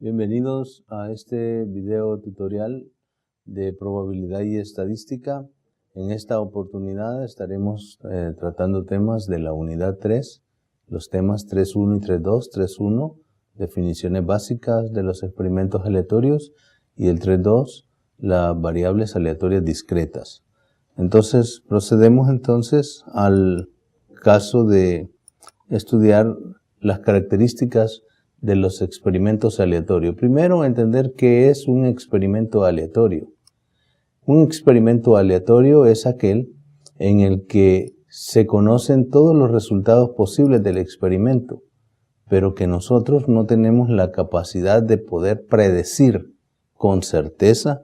Bienvenidos a este video tutorial de probabilidad y estadística. En esta oportunidad estaremos tratando temas de la unidad 3, los temas 3.1 y 3.2, 3.1, definiciones básicas de los experimentos aleatorios, y el 3.2, las variables aleatorias discretas. Entonces, procedemos entonces al caso de estudiar las características de los experimentos aleatorios. Primero, entender qué es un experimento aleatorio. Un experimento aleatorio es aquel en el que se conocen todos los resultados posibles del experimento, pero que nosotros no tenemos la capacidad de poder predecir con certeza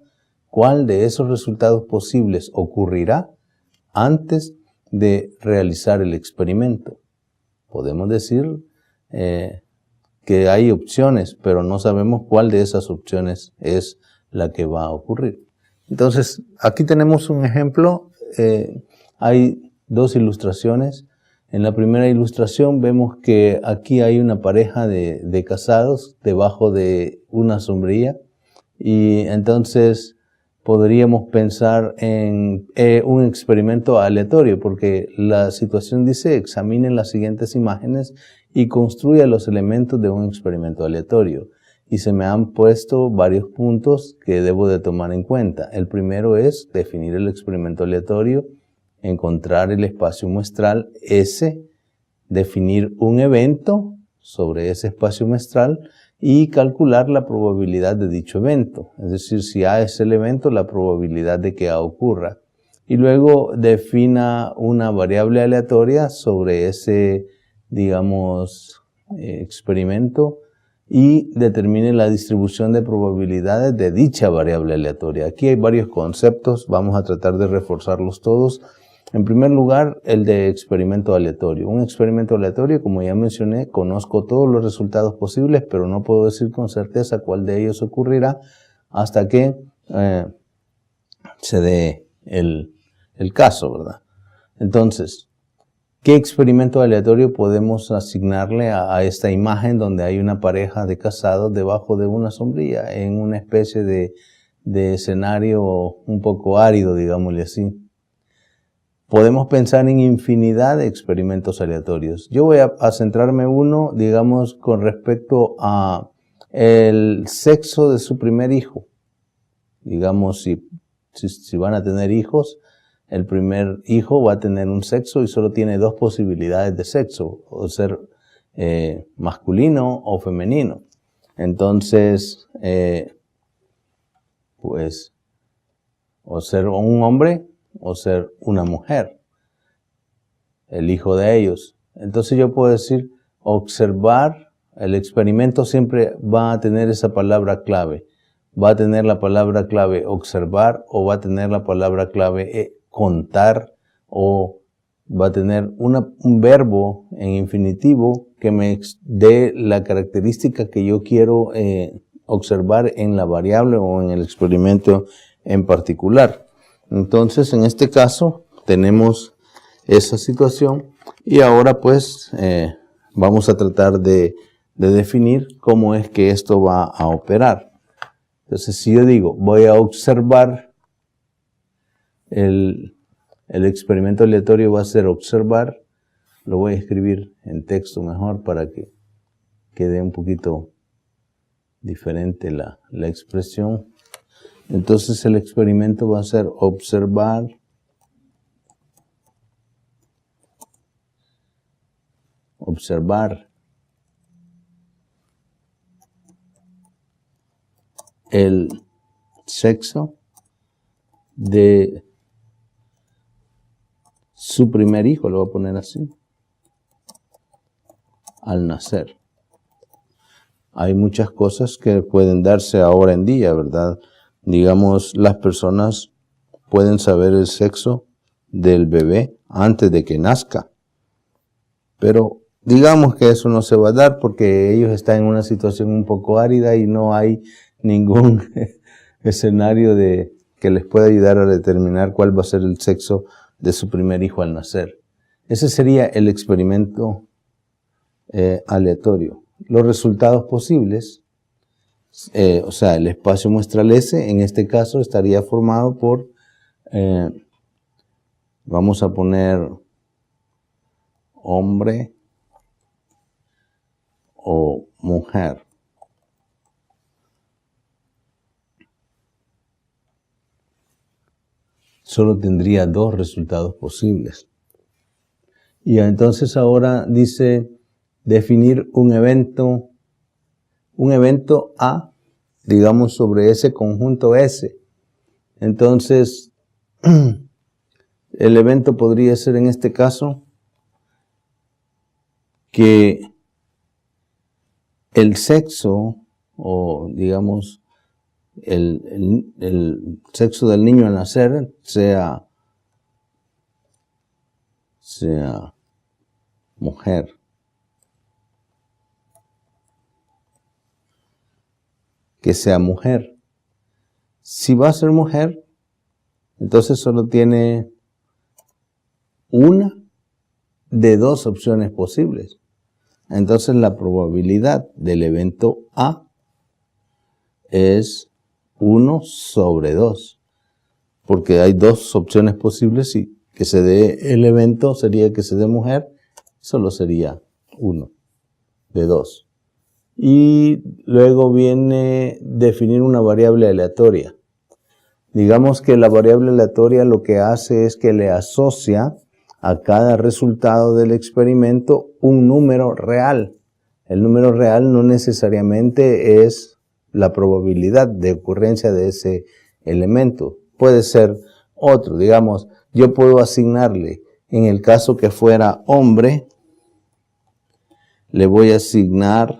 cuál de esos resultados posibles ocurrirá antes de realizar el experimento. Podemos decir que hay opciones, pero no sabemos cuál de esas opciones es la que va a ocurrir. Entonces, aquí tenemos un ejemplo. Hay dos ilustraciones. En la primera ilustración vemos que aquí hay una pareja de casados debajo de una sombrilla. Y entonces podríamos pensar en un experimento aleatorio, porque la situación dice: examinen las siguientes imágenes y construya los elementos de un experimento aleatorio. Y se me han puesto varios puntos que debo de tomar en cuenta. El primero es definir el experimento aleatorio, encontrar el espacio muestral S, definir un evento sobre ese espacio muestral y calcular la probabilidad de dicho evento. Es decir, si A es el evento, la probabilidad de que A ocurra. Y luego defina una variable aleatoria sobre ese, digamos, experimento y determine la distribución de probabilidades de dicha variable aleatoria. Aquí hay varios conceptos, vamos a tratar de reforzarlos todos. En primer lugar, el de experimento aleatorio. Un experimento aleatorio, como ya mencioné, conozco todos los resultados posibles, pero no puedo decir con certeza cuál de ellos ocurrirá hasta que se dé el caso, ¿verdad? Entonces, ¿qué experimento aleatorio podemos asignarle a esta imagen donde hay una pareja de casados debajo de una sombrilla en una especie de escenario un poco árido, digámosle así? Podemos pensar en infinidad de experimentos aleatorios. Yo voy a centrarme uno, digamos, con respecto a el sexo de su primer hijo. Digamos, si van a tener hijos, el primer hijo va a tener un sexo y solo tiene dos posibilidades de sexo, o ser masculino o femenino. Entonces, pues, o ser un hombre o ser una mujer, el hijo de ellos. Entonces yo puedo decir, observar. El experimento siempre va a tener esa palabra clave. Va a tener la palabra clave observar, o va a tener la palabra clave contar, o va a tener un verbo en infinitivo que me dé la característica que yo quiero observar en la variable o en el experimento en particular. Entonces, en este caso, tenemos esa situación y ahora pues vamos a tratar de definir cómo es que esto va a operar. Entonces, si yo digo, voy a observar, el experimento aleatorio va a ser observar, lo voy a escribir en texto mejor para que quede un poquito diferente la expresión. Entonces el experimento va a ser observar el sexo de su primer hijo, lo voy a poner así, al nacer. Hay muchas cosas que pueden darse ahora en día, ¿verdad? Digamos, las personas pueden saber el sexo del bebé antes de que nazca. Pero digamos que eso no se va a dar porque ellos están en una situación un poco árida y no hay ningún escenario que les pueda ayudar a determinar cuál va a ser el sexo de su primer hijo al nacer. Ese sería el experimento aleatorio. Los resultados posibles o sea, el espacio muestral S, en este caso, estaría formado por, vamos a poner hombre o mujer. Solo tendría dos resultados posibles. Y entonces ahora dice definir un evento A, digamos, sobre ese conjunto S. Entonces, el evento podría ser en este caso que el sexo, o digamos, el sexo del niño al nacer sea mujer. Que sea mujer. Si va a ser mujer, entonces solo tiene una de dos opciones posibles. Entonces la probabilidad del evento A es 1 sobre 2. Porque hay dos opciones posibles y que se dé el evento sería que se dé mujer, solo sería 1 de 2. Y luego viene definir una variable aleatoria. Digamos que la variable aleatoria lo que hace es que le asocia a cada resultado del experimento un número real. El número real no necesariamente es la probabilidad de ocurrencia de ese elemento. Puede ser otro. Digamos, yo puedo asignarle, en el caso que fuera hombre, le voy a asignar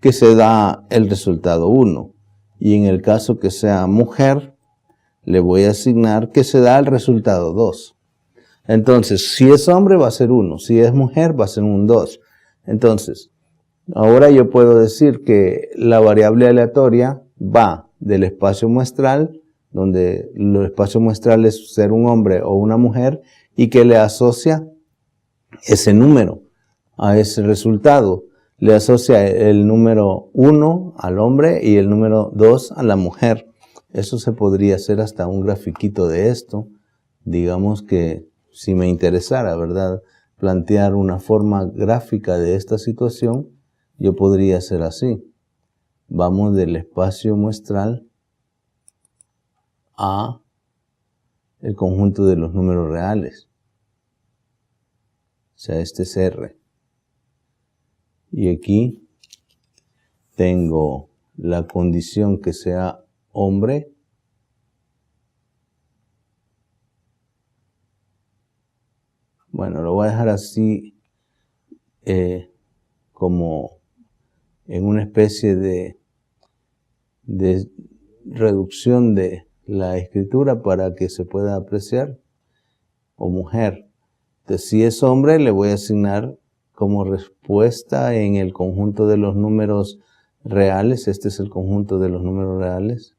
que se da el resultado 1. Y en el caso que sea mujer, le voy a asignar que se da el resultado 2. Entonces, si es hombre va a ser 1, si es mujer va a ser un 2. Entonces, ahora yo puedo decir que la variable aleatoria va del espacio muestral, donde el espacio muestral es ser un hombre o una mujer, y que le asocia ese número a ese resultado. Le asocia el número 1 al hombre y el número 2 a la mujer. Eso se podría hacer hasta un grafiquito de esto. Digamos que si me interesara, ¿verdad?, plantear una forma gráfica de esta situación, yo podría hacer así. Vamos del espacio muestral a el conjunto de los números reales. O sea, este es R. Y aquí tengo la condición que sea hombre. Bueno, lo voy a dejar así como en una especie de reducción de la escritura para que se pueda apreciar. O mujer. Entonces, si es hombre, le voy a asignar como respuesta en el conjunto de los números reales. Este es el conjunto de los números reales.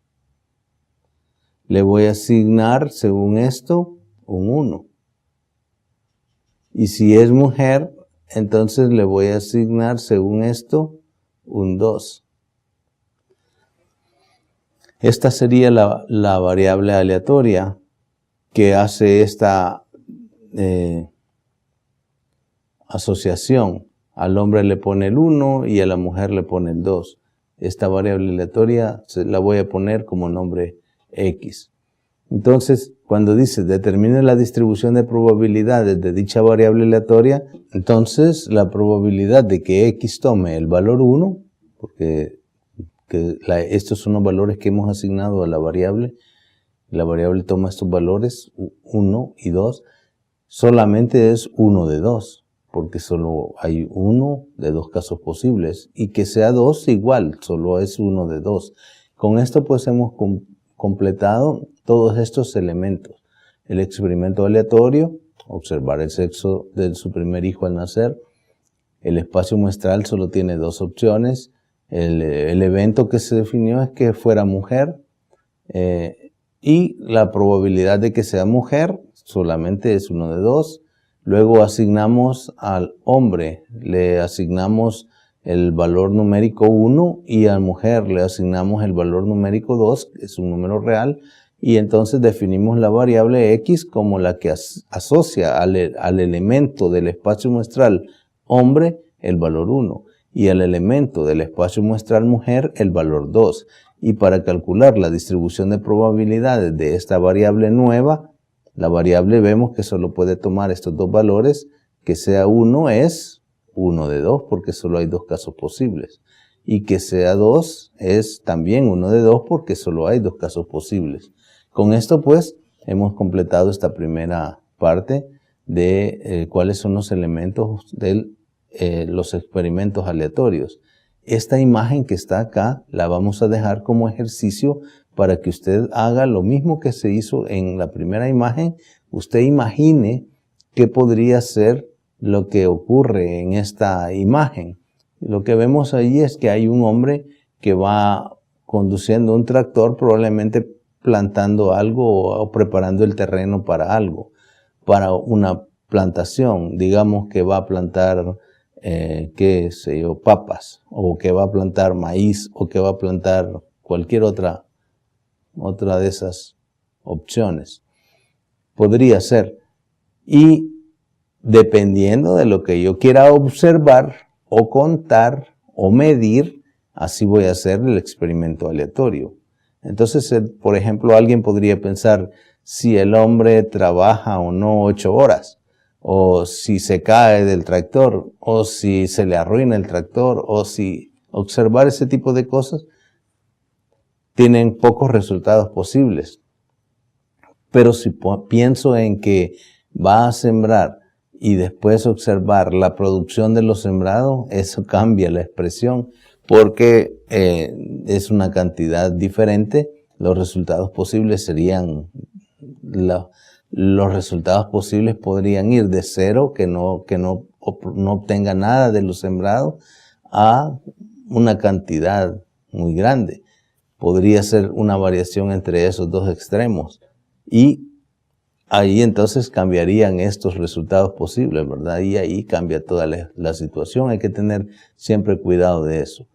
Le voy a asignar, según esto, un 1. Y si es mujer, entonces le voy a asignar, según esto, un 2. Esta sería la variable aleatoria que hace esta asociación. Al hombre le pone el 1 y a la mujer le pone el 2. Esta variable aleatoria la voy a poner como nombre X. Entonces, cuando dice determine la distribución de probabilidades de dicha variable aleatoria, entonces la probabilidad de que X tome el valor 1, porque estos son los valores que hemos asignado a la variable toma estos valores 1 y 2, solamente es 1 de 2, porque solo hay uno de dos casos posibles, y que sea 2 igual, solo es 1 de 2. Con esto pues hemos completado todos estos elementos. El experimento aleatorio, observar el sexo de su primer hijo al nacer. El espacio muestral solo tiene dos opciones. El evento que se definió es que fuera mujer, y la probabilidad de que sea mujer solamente es 1 de 2. Luego asignamos al hombre, le asignamos el valor numérico 1 y a la mujer le asignamos el valor numérico 2, que es un número real, y entonces definimos la variable X como la que asocia al elemento del espacio muestral hombre el valor 1 y al elemento del espacio muestral mujer el valor 2. Y para calcular la distribución de probabilidades de esta variable nueva, la variable vemos que solo puede tomar estos dos valores, que sea 1 es 1 de 2 porque solo hay dos casos posibles. Y que sea 2 es también 1 de 2 porque solo hay dos casos posibles. Con esto pues hemos completado esta primera parte de cuáles son los elementos de los experimentos aleatorios. Esta imagen que está acá la vamos a dejar como ejercicio para que usted haga lo mismo que se hizo en la primera imagen. Usted imagine qué podría ser lo que ocurre en esta imagen. Lo que vemos ahí es que hay un hombre que va conduciendo un tractor, probablemente plantando algo o preparando el terreno para algo, para una plantación. Digamos que va a plantar, qué sé yo, papas, o que va a plantar maíz, o que va a plantar cualquier otra de esas opciones. Podría ser. Y dependiendo de lo que yo quiera observar o contar o medir, así voy a hacer el experimento aleatorio. Entonces, por ejemplo, alguien podría pensar si el hombre trabaja o no 8 horas, o si se cae del tractor, o si se le arruina el tractor, o si observar ese tipo de cosas tienen pocos resultados posibles. Pero si pienso en que va a sembrar y después observar la producción de lo sembrado, eso cambia la expresión porque es una cantidad diferente. Los resultados posibles serían, los resultados posibles podrían ir de 0, que no obtenga nada de lo sembrado, a una cantidad muy grande. Podría ser una variación entre esos dos extremos. Y ahí entonces cambiarían estos resultados posibles, ¿verdad? Y ahí cambia toda la situación. Hay que tener siempre cuidado de eso.